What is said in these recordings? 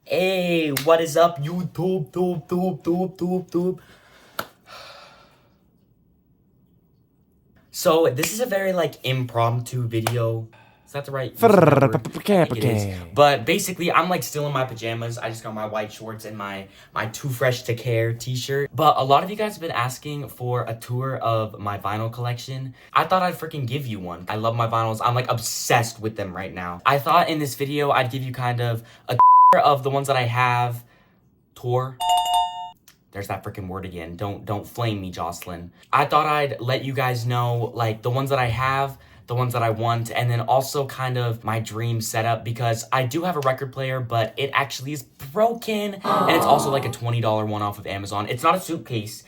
Hey, what is up, YouTube, tube. So, this is a very, impromptu video. Is that the right use of that word? I think it is. But basically, I'm, still in my pajamas. I just got my white shorts and my Too Fresh to Care t-shirt. But a lot of you guys have been asking for a tour of my vinyl collection. I thought I'd freaking give you one. I love my vinyls. I'm, obsessed with them right now. I thought in this video, I'd give you kind of a of the ones that I have. Tour. There's that freaking word again. Don't flame me, Jocelyn. I thought I'd let you guys know, the ones that I have, the ones that I want, and then also kind of my dream setup, because I do have a record player, but it actually is broken. And it's also a $20 one off of Amazon. It's not a suitcase.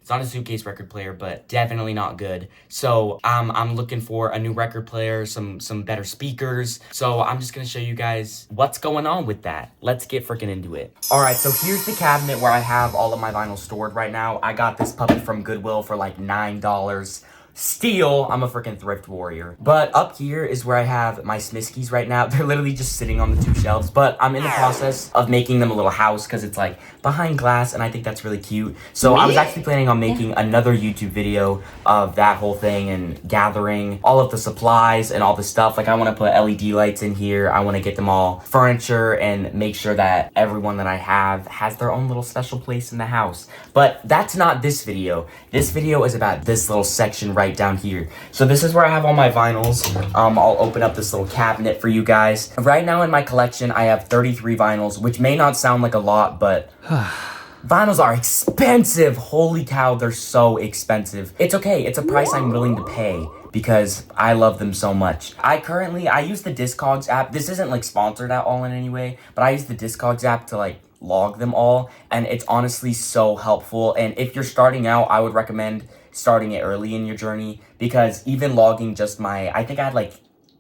It's not a suitcase record player, but definitely not good. So I'm looking for a new record player, some better speakers. So I'm just gonna show you guys what's going on with that. Let's get freaking into it. All right, so here's the cabinet where I have all of my vinyl stored right now. I got this puppy from Goodwill for $9. Steal, I'm a freaking thrift warrior. But up here is where I have my smiskies right now. They're literally just sitting on the two shelves, but I'm in the process of making them a little house because it's behind glass, and I think that's really cute. So I was actually planning on making another YouTube video of that whole thing and gathering all of the supplies and all the stuff. I want to put LED lights in here. I want to get them all furniture and make sure that everyone that I have has their own little special place in the house. But that's not this video. This video is about this little section right down here. So this is where I have all my vinyls. I'll open up this little cabinet for you guys. Right now in my collection, I have 33 vinyls, which may not sound like a lot, but vinyls are expensive. Holy cow, they're so expensive. It's okay. It's a price I'm willing to pay because I love them so much. I use the Discogs app. This isn't sponsored at all in any way, but I use the Discogs app to log them all, and it's honestly so helpful. And if you're starting out, I would recommend starting it early in your journey, because even logging just I think I had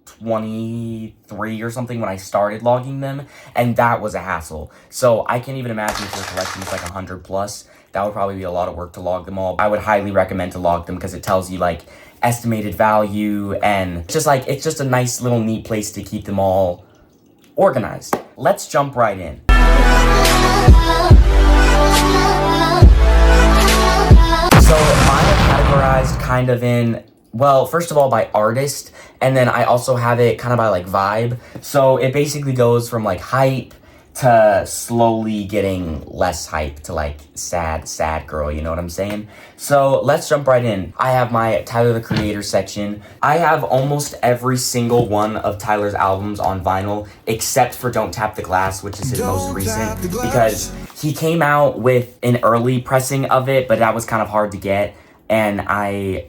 23 or something when I started logging them, and that was a hassle. So I can't even imagine if your collection is 100 plus. That would probably be a lot of work to log them all. I would highly recommend to log them because it tells you estimated value, and it's just a nice little neat place to keep them all organized. Let's jump right in. So mine are categorized kind of in, well, first of all by artist, and then I also have it kind of by vibe. So it basically goes from hype to slowly getting less hype to sad girl, you know what I'm saying? So let's jump right in. I have my Tyler the Creator section. I have almost every single one of Tyler's albums on vinyl, except for Don't Tap the Glass, which is his most recent, because he came out with an early pressing of it, but that was kind of hard to get, and I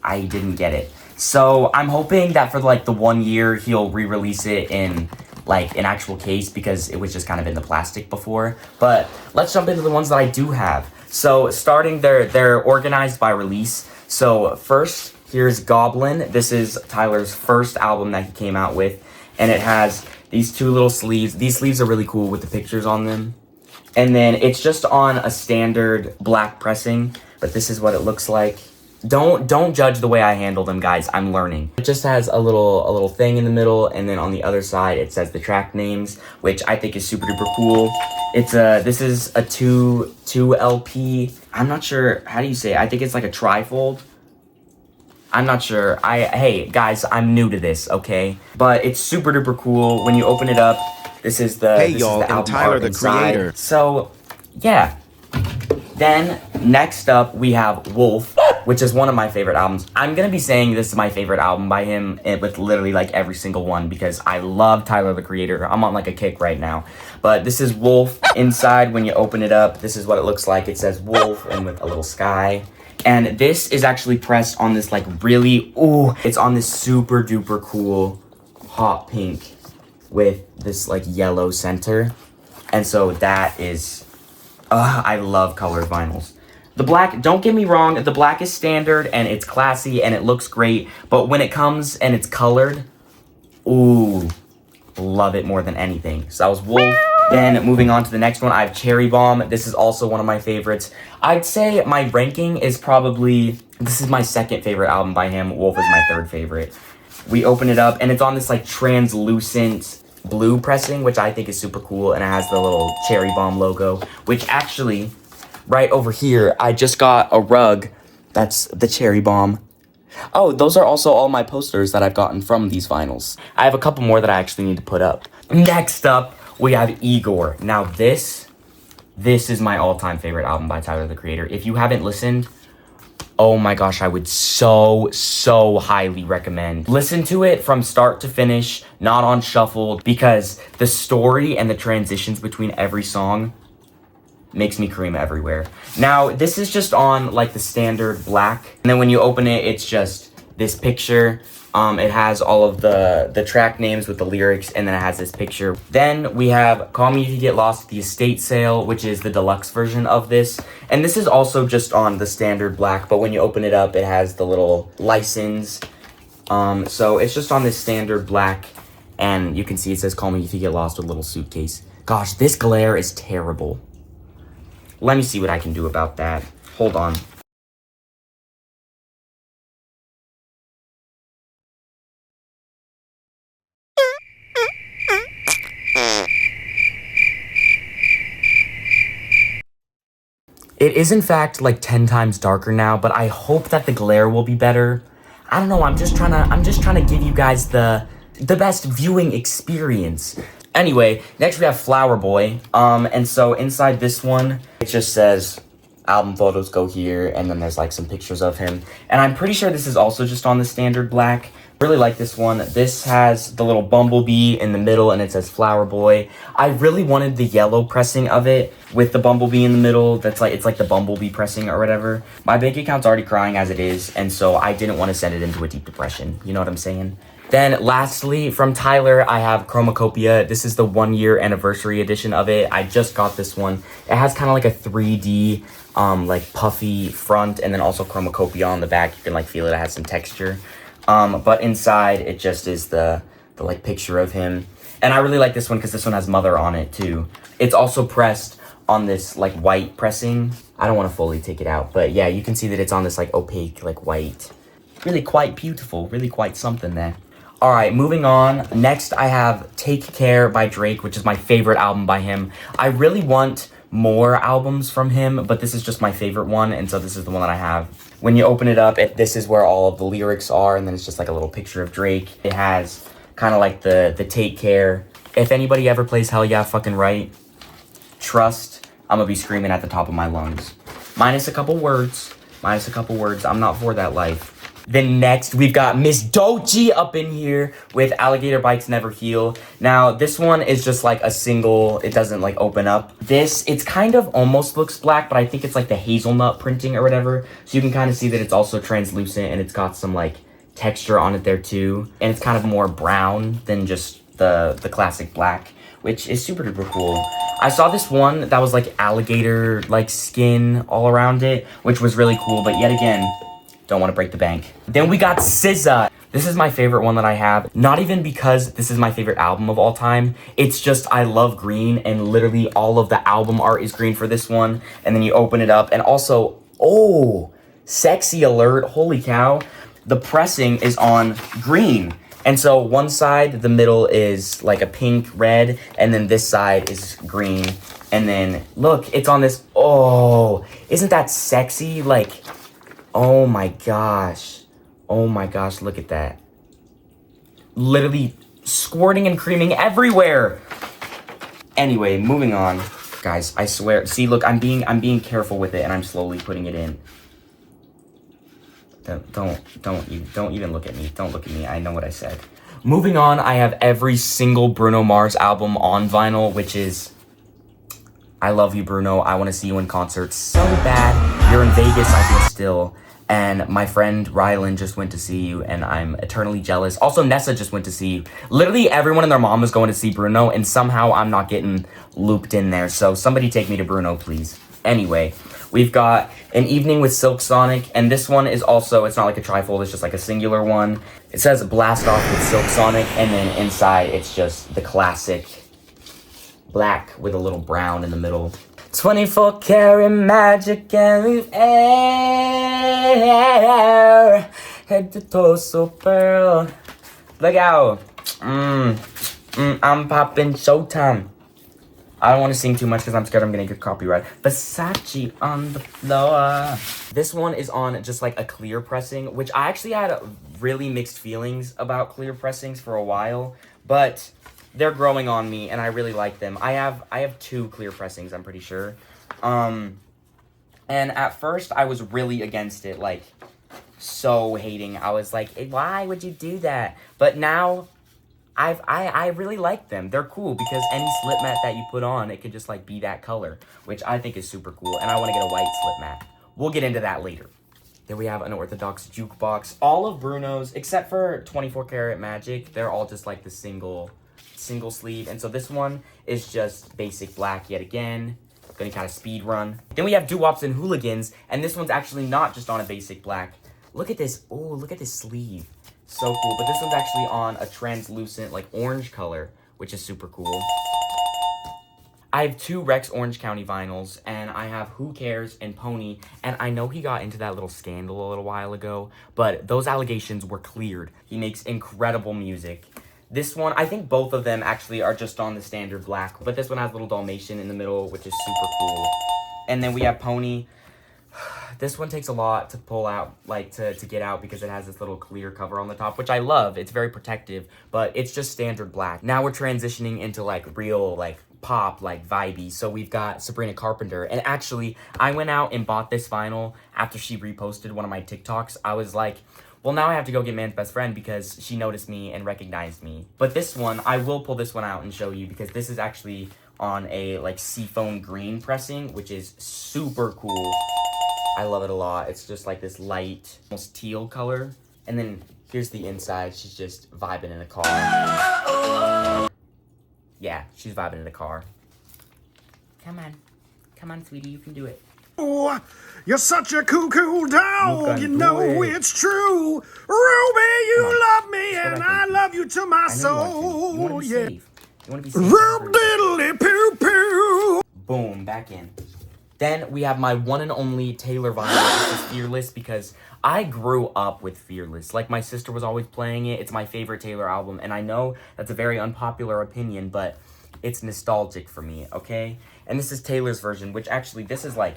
didn't get it. So I'm hoping that for the 1 year he'll re-release it in an actual case, because it was just kind of in the plastic before. But let's jump into the ones that I do have. So starting, they're organized by release. So first, here's Goblin. This is Tyler's first album that he came out with, and it has these two little sleeves. These sleeves are really cool with the pictures on them. And then it's just on a standard black pressing, but this is what it looks like. Don't judge the way I handle them, guys. I'm learning. It just has a little thing in the middle, and then on the other side it says the track names, which I think is super duper cool. This is a 2 LP. I'm not sure, how do you say it? I think it's a trifold. I'm not sure. Hey guys, I'm new to this, okay? But it's super duper cool. When you open it up, this is the album Tyler art the inside. Creator. So yeah. Then next up we have Wolf, which is one of my favorite albums. I'm gonna be saying this is my favorite album by him with literally every single one, because I love Tyler the Creator. I'm on a kick right now. But this is Wolf. Inside, when you open it up, this is what it looks like. It says Wolf and with a little sky. And this is actually pressed on this it's on this super duper cool hot pink with this yellow center. And so that is, I love colored vinyls. The black, don't get me wrong, the black is standard and it's classy and it looks great, but when it comes and it's colored, ooh, love it more than anything. So that was Wolf. Then moving on to the next one, I have Cherry Bomb. This is also one of my favorites. I'd say my ranking is probably, this is my second favorite album by him. Wolf is my third favorite. We open it up and it's on this translucent blue pressing, which I think is super cool, and it has the little cherry bomb logo, which actually, right over here, I just got a rug that's the cherry bomb. Oh, those are also all my posters that I've gotten from these vinyls. I have a couple more that I actually need to put up. Next up, we have Igor. Now this is my all-time favorite album by Tyler, the Creator. If you haven't listened, oh my gosh, I would so highly recommend. Listen to it from start to finish, not on shuffle, because the story and the transitions between every song makes me cream everywhere. Now, this is just on like the standard black. And then when you open it, it's just this picture. It has all of the track names with the lyrics, and then it has this picture. Then we have Call Me If You Get Lost, the estate sale, which is the deluxe version of this. And this is also just on the standard black, but when you open it up, it has the little license. So it's just on this standard black, and you can see it says Call Me If You Get Lost with a little suitcase. Gosh, this glare is terrible. Let me see what I can do about that. Hold on. It is in fact like 10 times darker now, but I hope that the glare will be better. I don't know, I'm just trying to give you guys the best viewing experience. Anyway, next we have Flower Boy. And so inside this one, it just says album photos go here, and then there's like some pictures of him. And I'm pretty sure this is also just on the standard black. Really like this one. This has the little bumblebee in the middle, and it says Flower Boy. I really wanted the yellow pressing of it with the bumblebee in the middle. That's like, it's like the bumblebee pressing or whatever. My bank account's already crying as it is, and so I didn't want to send it into a deep depression. You know what I'm saying? Then lastly, from Tyler, I have Chromacopia. This is the 1-year anniversary edition of it. I just got this one. It has kind of like a 3D, like puffy front, and then also Chromacopia on the back. You can like feel it has some texture. But inside, it just is the like picture of him. And I really like this one because this one has Mother on it too. It's also pressed on this like white pressing. I don't want to fully take it out, but yeah, you can see that it's on this like opaque, like white. Really quite beautiful, really quite something there. All right, moving on. Next, I have Take Care by Drake, which is my favorite album by him. I really want more albums from him, but this is just my favorite one, and so this is the one that I have. When you open it up, this is where all of the lyrics are, and then it's just like a little picture of Drake. It has kind of like the Take Care. If anybody ever plays Hell Yeah Fucking Right, trust, I'm gonna be screaming at the top of my lungs. Minus a couple words, I'm not for that life. Then next, we've got Miss Doechii up in here with Alligator Bites Never Heal. Now, this one is just like a single, it doesn't like open up. It's kind of almost looks black, but I think it's like the hazelnut printing or whatever. So you can kind of see that it's also translucent, and it's got some like texture on it there too. And it's kind of more brown than just the classic black, which is super duper cool. I saw this one that was like alligator like skin all around it, which was really cool, but yet again, don't want to break the bank. Then we got SZA. This is my favorite one that I have. Not even because this is my favorite album of all time. It's just I love green, and literally all of the album art is green for this one. And then you open it up, and also, oh, sexy alert, holy cow. The pressing is on green. And so one side, the middle is like a pink, red, and then this side is green. And then look, it's on this, oh, isn't that sexy? Like, oh my gosh, look at that. Literally squirting and creaming everywhere. Anyway, moving on. Guys, I swear, see, look, I'm being careful with it, and I'm slowly putting it in. Don't even look at me. Don't look at me. I know what I said. Moving on, I have every single Bruno Mars album on vinyl, which is I Love You, Bruno. I want to see you in concert so bad. You're in Vegas, I think, still. And my friend Rylan just went to see you, and I'm eternally jealous. Also, Nessa just went to see you. Literally everyone and their mom is going to see Bruno, and somehow I'm not getting looped in there. So somebody take me to Bruno, please. Anyway, we've got An Evening with Silk Sonic, and this one is also, it's not like a trifold, it's just like a singular one. It says Blast Off with Silk Sonic, and then inside it's just the classic black with a little brown in the middle. 24 karat magic and we've air, head to toe so pearl. Look out. I'm popping Showtime. I don't want to sing too much because I'm scared I'm going to get copyright. Versace on the floor. This one is on just like a clear pressing, which I actually had really mixed feelings about clear pressings for a while, but they're growing on me and I really like them. I have 2 clear pressings, I'm pretty sure. And at first I was really against it, like so hating. I was like, why would you do that? But now I really like them. They're cool because any slip mat that you put on, it could just like be that color, which I think is super cool. And I want to get a white slip mat. We'll get into that later. Then we have an Orthodox jukebox. All of Bruno's, except for 24 Karat Magic, they're all just like the single sleeve. And so this one is just basic black yet again. Gonna kind of speed run. Then we have doo-wops and hooligans, and this one's actually not just on a basic black. Look at this. Oh, look at this sleeve. So cool. But this one's actually on a translucent, like, orange color, which is super cool. I have 2 Rex Orange County vinyls, and I have Who Cares and Pony, and I know he got into that little scandal a little while ago, but those allegations were cleared. He makes incredible music. This one, I think both of them actually are just on the standard black, but this one has a little Dalmatian in the middle, which is super cool. And then we have Pony. This one takes a lot to pull out, like, to get out because it has this little clear cover on the top, which I love. It's very protective, but it's just standard black. Now we're transitioning into, like, real, like, pop, like, vibey. So we've got Sabrina Carpenter. And actually, I went out and bought this vinyl after she reposted one of my TikToks. I was like, well, now I have to go get Man's Best Friend because she noticed me and recognized me. But this one, I will pull this one out and show you because this is actually on a, like, seafoam green pressing, which is super cool. I love it a lot. It's just like this light, almost teal color. And then here's the inside. She's just vibing in a car. Yeah, she's vibing in a car. Come on. Come on, sweetie. You can do it. Oh, you're such a cool dog. You know it's true. Ruby, you love me and I love you to my soul. You want to be Yeah. safe. You want to be safe. Rub diddly poo poo. Boom, back in. Then we have my one and only Taylor vinyl. This is Fearless because I grew up with Fearless. Like, my sister was always playing it. It's my favorite Taylor album, and I know that's a very unpopular opinion, but it's nostalgic for me, okay? And this is Taylor's version, which actually, this is, like,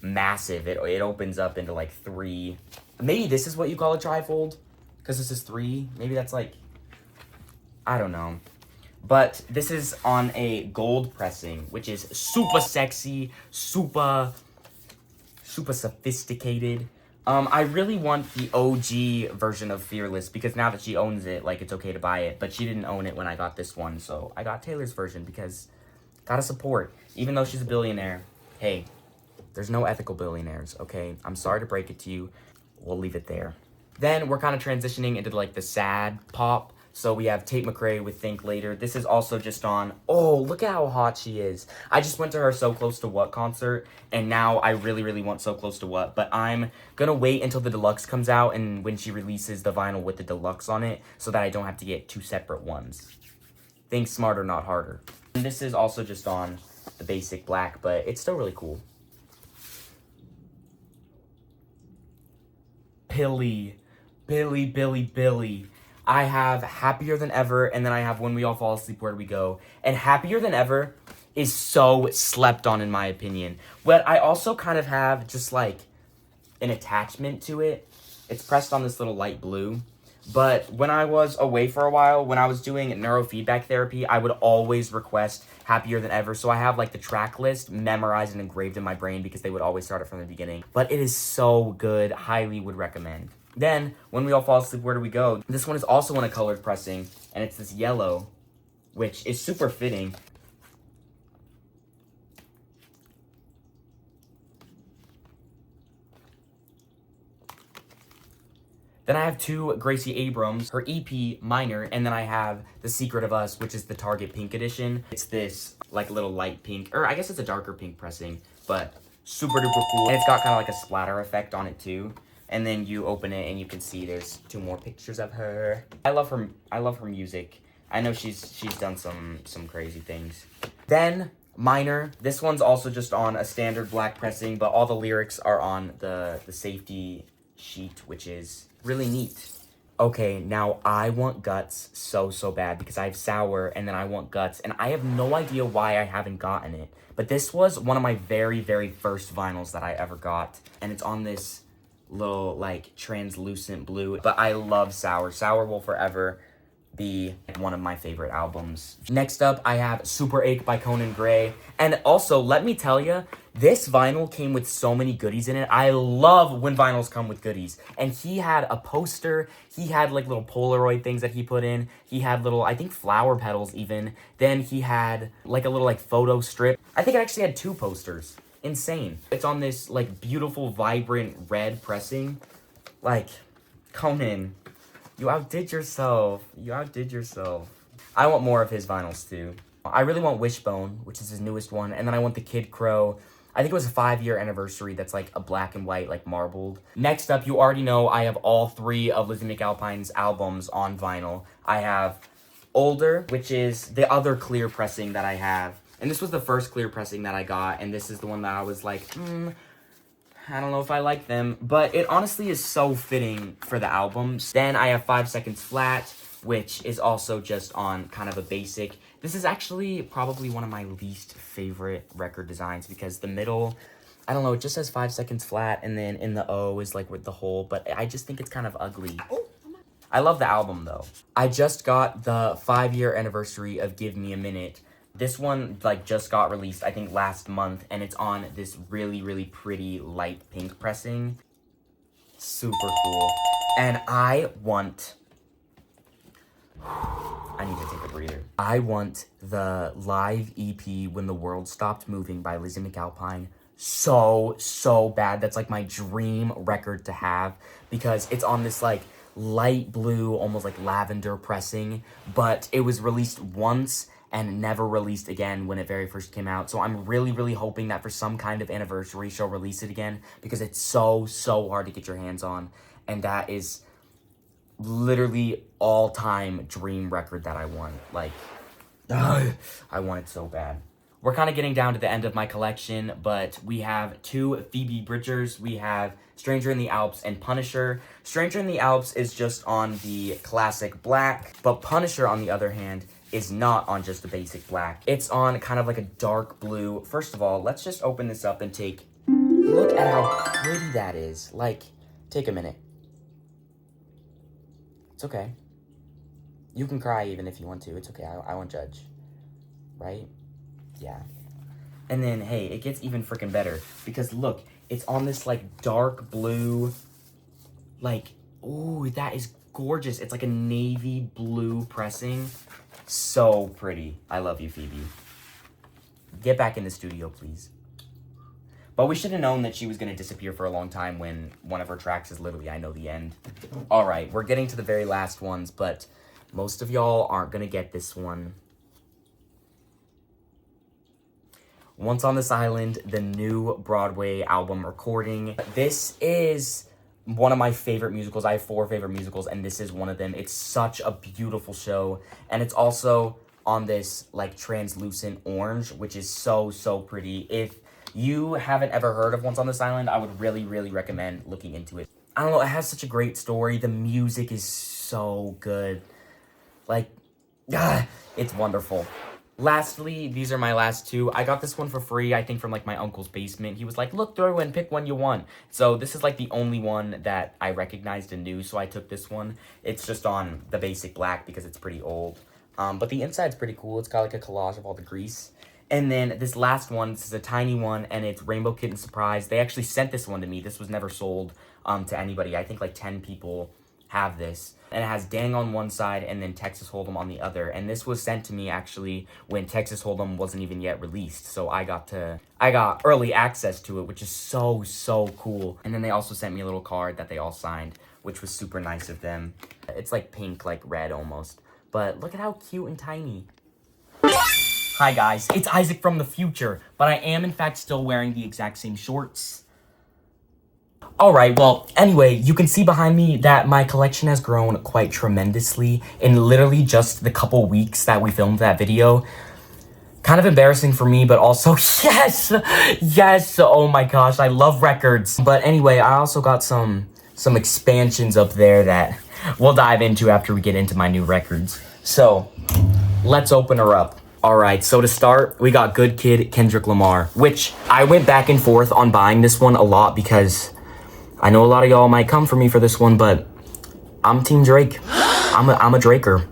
massive. It opens up into, like, 3. Maybe this is what you call a trifold, because this is 3. Maybe that's, like, I don't know. But this is on a gold pressing, which is super sexy, super sophisticated. I really want the OG version of Fearless because now that she owns it, like, it's okay to buy it. But she didn't own it when I got this one, so I got Taylor's version because gotta support. Even though she's a billionaire, hey, there's no ethical billionaires, okay? I'm sorry to break it to you. We'll leave it there. Then we're kind of transitioning into, like, the sad pop. So we have Tate McRae with Think Later. This is also just on, oh, look at how hot she is. I just went to her So Close to What concert, and now I really, really want So Close to What. But I'm going to wait until the deluxe comes out and when she releases the vinyl with the deluxe on it so that I don't have to get 2 separate ones. Think smarter, not harder. And this is also just on the basic black, but it's still really cool. Billy. I have Happier Than Ever, and then I have When We All Fall Asleep, Where Do We Go? And Happier Than Ever is so slept on, in my opinion. But I also kind of have just, like, an attachment to it. It's pressed on this little light blue. But when I was away for a while, when I was doing neurofeedback therapy, I would always request Happier Than Ever. So I have, like, the track list memorized and engraved in my brain because they would always start it from the beginning. But it is so good. Highly would recommend. Then, When We All Fall Asleep, Where Do We Go? This one is also on a colored pressing, and it's this yellow, which is super fitting. Then I have 2 Gracie Abrams, her EP, Minor, and then I have The Secret of Us, which is the Target Pink edition. It's this, like, little light pink, or I guess it's a darker pink pressing, but super duper cool. And it's got kind of like a splatter effect on it, too. And then you open it and you can see there's 2 more pictures of her. I love her music. I know she's done some crazy things. Then Minor. This one's also just on a standard black pressing, but all the lyrics are on the safety sheet, which is really neat. Okay, now I want Guts so bad because I have Sour and then I want Guts, and I have no idea why I haven't gotten it. But this was one of my very first vinyls that I ever got, and it's on this little, like, translucent blue. But I love Sour. Sour will forever be one of my favorite albums. Next up, I have Super Ache by Conan Gray. And also, let me tell you, this vinyl came with so many goodies in it. I love when vinyls come with goodies. And he had a poster. He had, like, little Polaroid things that he put in. He had little, I think, flower petals even. Then he had, like, a little, like, photo strip. I think it actually had 2 posters. Insane. It's on this, like, beautiful, vibrant red pressing. Like, Conan, you outdid yourself. You outdid yourself. I want more of his vinyls, too. I really want Wishbone, which is his newest one. And then I want the Kid Crow. I think it was a 5-year anniversary that's, like, a black and white, like, marbled. Next up, you already know I have all 3 of Lizzy McAlpine's albums on vinyl. I have Older, which is the other clear pressing that I have. And this was the first clear pressing that I got. And this is the one that I was like, I don't know if I like them, but it honestly is so fitting for the albums. Then I have 5 Seconds Flat, which is also just on kind of a basic. This is actually probably one of my least favorite record designs because the middle, I don't know, it just says 5 Seconds Flat, and then in the O is like with the hole, but I just think it's kind of ugly. I love the album though. I just got the 5-year anniversary of Give Me a Minute. This one, like, just got released, I think, last month, and it's on this really pretty light pink pressing. Super cool. And I need to take a breather. I want the live EP When the World Stopped Moving by Lizzy McAlpine so bad. That's, like, my dream record to have because it's on this, like, light blue, almost like lavender pressing, but it was released once and never released again when it very first came out. So I'm really hoping that for some kind of anniversary, she'll release it again because it's so hard to get your hands on. And that is literally all-time dream record that I want. Like, I want it so bad. We're kind of getting down to the end of my collection, but we have 2 Phoebe Bridgers. We have Stranger in the Alps and Punisher. Stranger in the Alps is just on the classic black, but Punisher, on the other hand, is not on just the basic black. It's on kind of like a dark blue. First of all, let's just open this up and take a look at how pretty that is. Like, take a minute. It's okay. You can cry even if you want to. It's okay. I won't judge. Right? Yeah. And then, hey, it gets even freaking better. Because, look, it's on this, like, dark blue. Like, ooh, that is gorgeous. It's like a navy blue pressing. So pretty. I love you, Phoebe. Get back in the studio, please. But we should have known that she was going to disappear for a long time when one of her tracks is literally I Know the End. Alright, we're getting to the very last ones, but most of y'all aren't going to get this one. Once on This Island, the new Broadway album recording. This is one of my favorite musicals. I have 4 favorite musicals, and this is one of them. It's such a beautiful show, and it's also on this, like, translucent orange, which is so pretty. If you haven't ever heard of Once on This Island, I would really recommend looking into it. I don't know, it has such a great story. The music is so good. Like, it's wonderful. Lastly, these are my last 2. I got this one for free, I think from, like, my uncle's basement. He was like, look through and pick one you want. So this is, like, the only one that I recognized and knew, so I took this one. It's just on the basic black because it's pretty old. But the inside's pretty cool. It's got, like, a collage of all the grease. And then this last one, this is a tiny one, and it's Rainbow Kitten Surprise. They actually sent this one to me. This was never sold to anybody. I think, like, 10 people have this. And it has Dang on one side and then Texas Hold'em on the other. And this was sent to me actually when Texas Hold'em wasn't even yet released. So I got early access to it, which is so cool. And then they also sent me a little card that they all signed, which was super nice of them. It's like pink, like red almost. But look at how cute and tiny. Hi guys, it's Isaac from the future, but I am in fact still wearing the exact same shorts. Alright, well, anyway, you can see behind me that my collection has grown quite tremendously in literally just the couple weeks that we filmed that video. Kind of embarrassing for me, but also, yes, oh my gosh, I love records. But anyway, I also got some expansions up there that we'll dive into after we get into my new records. So, let's open her up. All right, so to start, we got Good Kid, Kendrick Lamar, which I went back and forth on buying this one a lot because I know a lot of y'all might come for me for this one, but I'm Team Drake. I'm a Draker.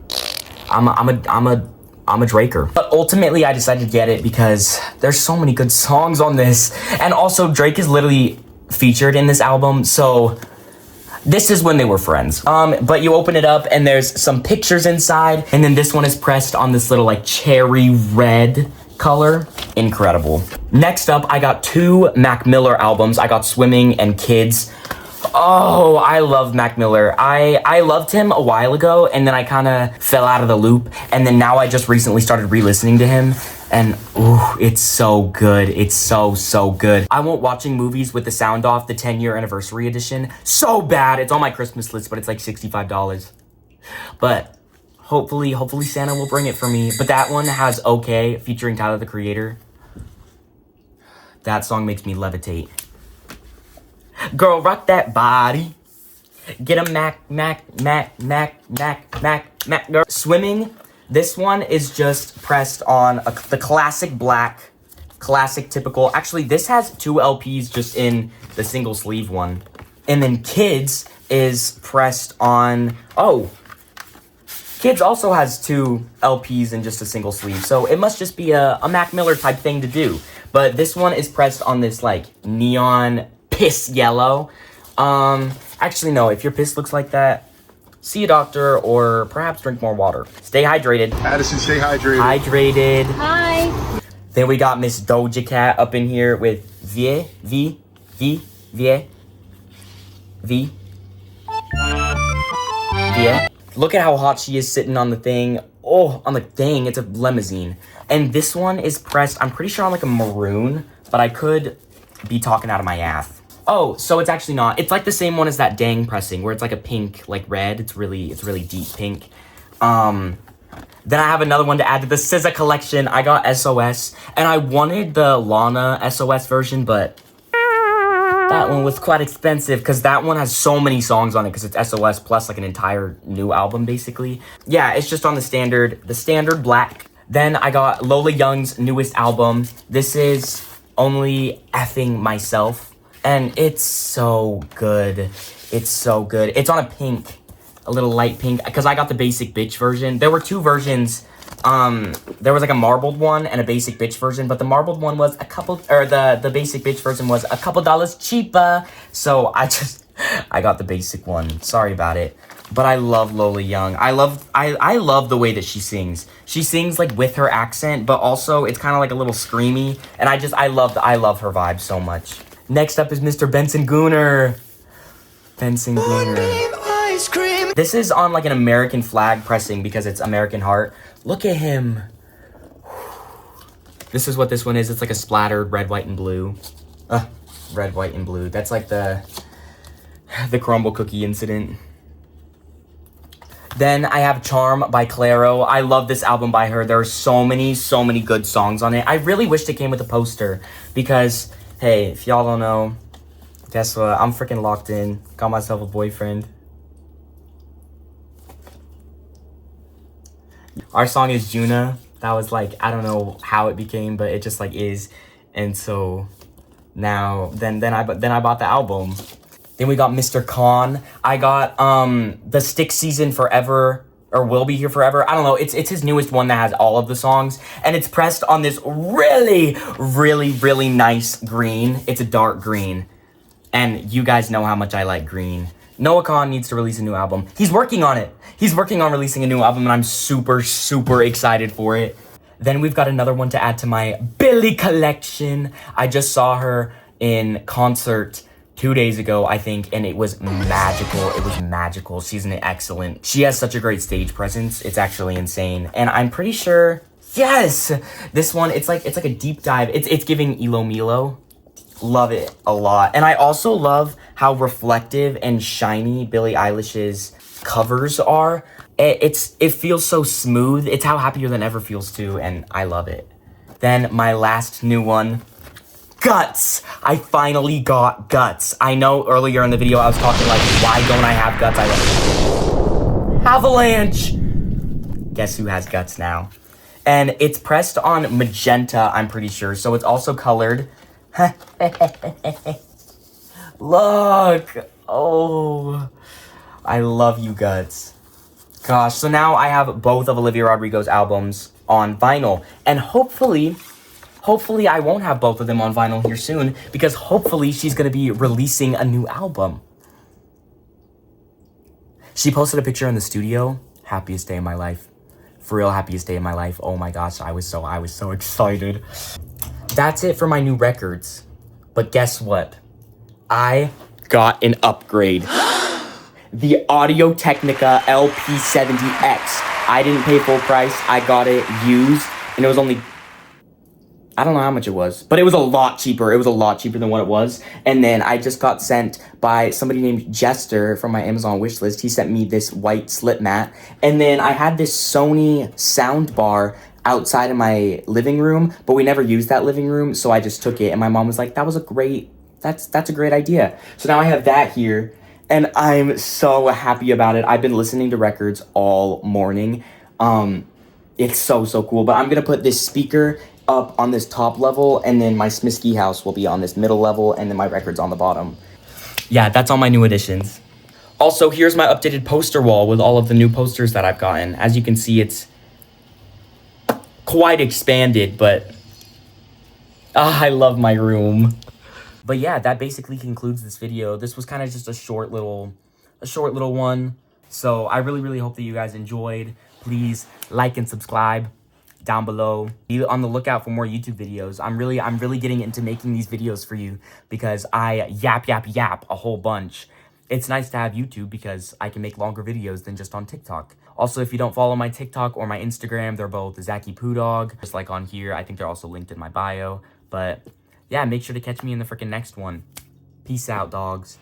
I'm a Draker. But ultimately, I decided to get it because there's so many good songs on this, and also Drake is literally featured in this album, so this is when they were friends. But you open it up and there's some pictures inside, and then this one is pressed on this little like cherry red color. Incredible. Next up, I got 2 Mac Miller albums. I got Swimming and Kids. Oh, I love Mac Miller. I loved him a while ago, and then I kind of fell out of the loop, and then now I just recently started re-listening to him, and ooh, it's so good. It's so good. I won't watching movies with the sound off, the 10-year anniversary edition. So bad. It's on my Christmas list, but it's like $65. But hopefully Santa will bring it for me. But that one has OK featuring Tyler, the Creator. That song makes me levitate. Girl, rock that body. Get a Mac, girl. Swimming. This one is just pressed on the classic black, classic typical. Actually, this has 2 LPs just in the single sleeve one. And then Kids is pressed on, Kids also has 2 LPs in just a single sleeve. So it must just be a Mac Miller type thing to do. But this one is pressed on this like neon piss yellow. Actually, no, if your piss looks like that, see a doctor or perhaps drink more water. Stay hydrated. Addison, stay hydrated. Hydrated. Hi. Then we got Miss Doja Cat up in here with Vie. Look at how hot she is sitting on the thing. Oh, on the thing, it's a limousine. And this one is pressed, I'm pretty sure on like a maroon, but I could be talking out of my ass. Oh, so it's actually not. It's like the same one as that Dang pressing, where it's like a pink, like red. It's really deep pink. Then I have another one to add to the SZA collection. I got SOS, and I wanted the Lana SOS version, but that one was quite expensive because that one has so many songs on it because it's SOS plus like an entire new album, basically. Yeah, it's just on the standard black. Then I got Lola Young's newest album. This is Only Effing Myself. And it's so good. It's so good. It's on a pink, a little light pink, because I got the basic bitch version. There were 2 versions. There was like a marbled one and a basic bitch version, but the marbled one was the basic bitch version was a couple dollars cheaper. So I got the basic one. Sorry about it. But I love Lola Young. I love the way that she sings. She sings like with her accent, but also it's kind of like a little screamy. And I love her vibe so much. Next up is Mr. Benson Gooner. Benson Gooner. This is on like an American flag pressing because it's American Heart. Look at him. This is what this one is. It's like a splattered red, white, and blue. Red, white, and blue. That's like the crumble cookie incident. Then I have Charm by Clairo. I love this album by her. There are so many good songs on it. I really wished it came with a poster because, hey, if y'all don't know, guess what? I'm freaking locked in. Got myself a boyfriend. Our song is Juna. That was like, I don't know how it became, but it just like is. And so now, then I bought the album. Then we got Mr. Con. I got the Stick Season Forever, or Will Be Here Forever. I don't know. It's his newest one that has all of the songs. And it's pressed on this really nice green. It's a dark green. And you guys know how much I like green. Noah Kahan needs to release a new album. He's working on it. He's working on releasing a new album, and I'm super excited for it. Then we've got another one to add to my Billie collection. I just saw her in concert 2 days ago, I think, and it was magical. It was magical. She's excellent. She has such a great stage presence. It's actually insane. And I'm pretty sure, yes, this one, it's like a deep dive. It's giving Elo Milo. Love it a lot. And I also love how reflective and shiny Billie Eilish's covers are. It feels so smooth. It's how Happier Than Ever feels too, and I love it. Then my last new one, Guts. I finally got Guts. I know earlier in the video I was talking like, why don't I have Guts? Avalanche! Guess who has guts now? And it's pressed on magenta, I'm pretty sure. So it's also colored. Look! Oh, I love you, guts. Gosh, so now I have both of Olivia Rodrigo's albums on vinyl. And hopefully I won't have both of them on vinyl here soon, because hopefully she's gonna be releasing a new album. She posted a picture in the studio. Happiest day of my life. For real, happiest day of my life. Oh my gosh, I was so excited. That's it for my new records. But guess what? I got an upgrade. The Audio-Technica LP70X. I didn't pay full price. I got it used, and it was only, I don't know how much it was, but it was a lot cheaper. It was a lot cheaper than what it was. And then I just got sent by somebody named Jester from my Amazon wishlist. He sent me this white slip mat. And then I had this Sony soundbar outside of my living room, but we never used that living room, so I just took it. And my mom was like, that's a great idea. So now I have that here, and I'm so happy about it. I've been listening to records all morning. It's so cool. But I'm gonna put this speaker up on this top level, and then my Smisky house will be on this middle level, and then my records on the bottom. Yeah, that's all my new additions. Also, here's my updated poster wall with all of the new posters that I've gotten. As you can see, it's quite expanded, but I love my room. But yeah, that basically concludes this video. This was kind of just a short little one. So I really hope that you guys enjoyed. Please like and subscribe down below. Be on the lookout for more YouTube videos. I'm really getting into making these videos for you, because I yap a whole bunch. It's nice to have YouTube because I can make longer videos than just on TikTok. Also, if you don't follow my TikTok or my Instagram, they're both Zachy Poo Dog, just like on here. I think they're also linked in my bio. But yeah, make sure to catch me in the freaking next one. Peace out, dogs.